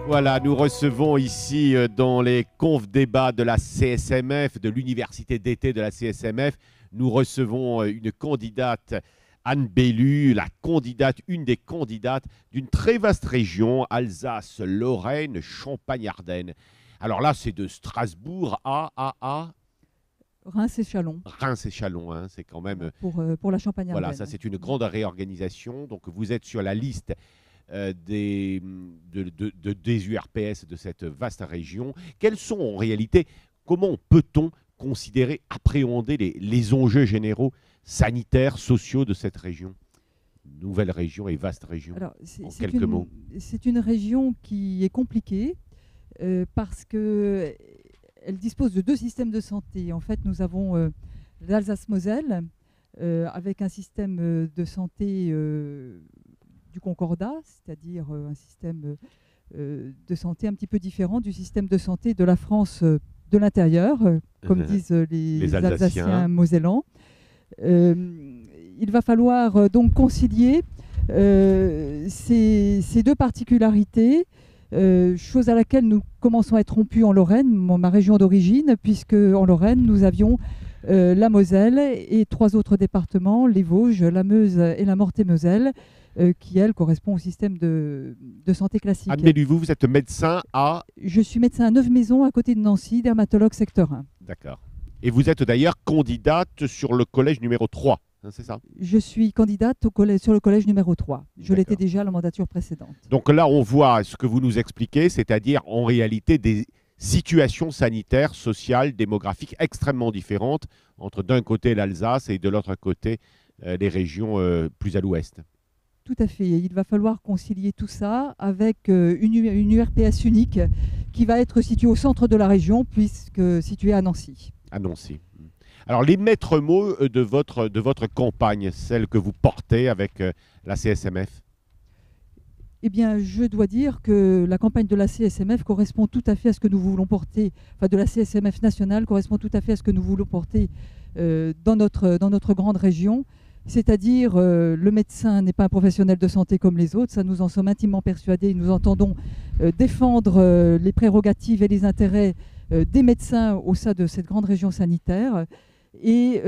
Voilà, nous recevons ici dans les confs débats de la CSMF, de l'université d'été de la CSMF, nous recevons une candidate, Anne Bellu, une des candidates d'une très vaste région, Alsace, Lorraine, Champagne-Ardenne. Alors là, c'est de Strasbourg à Reims et Châlons. Reims et Châlons, hein, c'est quand même... Pour la Champagne-Ardenne. Voilà, ça c'est une grande réorganisation. Donc vous êtes sur la liste des URPS de cette vaste région. Quels sont en réalité, comment peut-on considérer, appréhender les enjeux généraux sanitaires, sociaux de cette région? Nouvelle région et vaste région. Alors, en quelques mots. C'est une région qui est compliquée parce qu'elle dispose de deux systèmes de santé. En fait, nous avons l'Alsace-Moselle avec un système de santé du Concordat, c'est-à-dire un système de santé un petit peu différent du système de santé de la France de l'intérieur, comme disent les Alsaciens mosellans. Il va falloir donc concilier ces deux particularités, chose à laquelle nous commençons à être rompus en Lorraine, ma région d'origine, puisque en Lorraine, nous avions la Moselle et trois autres départements, les Vosges, la Meuse et la Meurthe-et-Moselle, qui, elle, correspond au système de santé classique. Anne Bellu, vous êtes médecin à... Je suis médecin à Neuve-Maisons, à côté de Nancy, dermatologue secteur 1. D'accord. Et vous êtes d'ailleurs candidate sur le collège numéro 3, hein, c'est ça? Je suis candidate sur le collège numéro 3. Je l'étais déjà à la mandature précédente. Donc là, on voit ce que vous nous expliquez, c'est-à-dire en réalité des situations sanitaires, sociales, démographiques extrêmement différentes entre d'un côté l'Alsace et de l'autre côté les régions plus à l'ouest. Tout à fait. Il va falloir concilier tout ça avec une URPS unique qui va être située au centre de la région, puisque située à Nancy. À Nancy. Alors, les maîtres mots de votre campagne, celle que vous portez avec la CSMF? Eh bien, je dois dire que la campagne de la CSMF correspond tout à fait à ce que nous voulons porter, enfin de la CSMF nationale correspond tout à fait à ce que nous voulons porter dans notre grande région. C'est-à-dire, le médecin n'est pas un professionnel de santé comme les autres, ça nous en sommes intimement persuadés. Nous entendons défendre les prérogatives et les intérêts des médecins au sein de cette grande région sanitaire et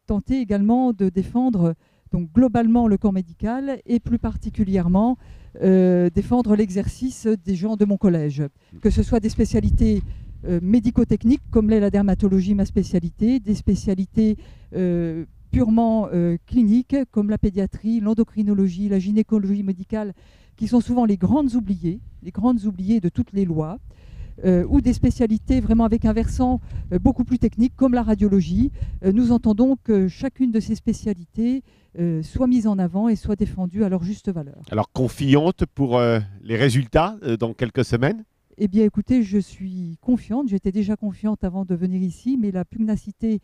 tenter également de défendre donc, globalement le corps médical et plus particulièrement défendre l'exercice des gens de mon collège, que ce soit des spécialités médico-techniques comme l'est la dermatologie, ma spécialité, des spécialités purement cliniques comme la pédiatrie, l'endocrinologie, la gynécologie médicale, qui sont souvent les grandes oubliées de toutes les lois, ou des spécialités vraiment avec un versant beaucoup plus technique comme la radiologie. Nous entendons que chacune de ces spécialités soit mise en avant et soit défendue à leur juste valeur. Alors, confiante pour les résultats dans quelques semaines? Eh bien, écoutez, je suis confiante. J'étais déjà confiante avant de venir ici, mais la pugnacité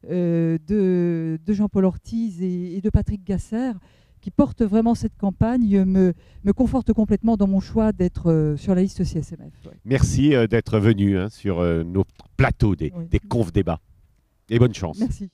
de Jean-Paul Ortiz et de Patrick Gasser, qui portent vraiment cette campagne, me conforte complètement dans mon choix d'être sur la liste CSMF. Ouais. Merci d'être venu sur nos plateaux des confs débats. Et bonne chance. Merci.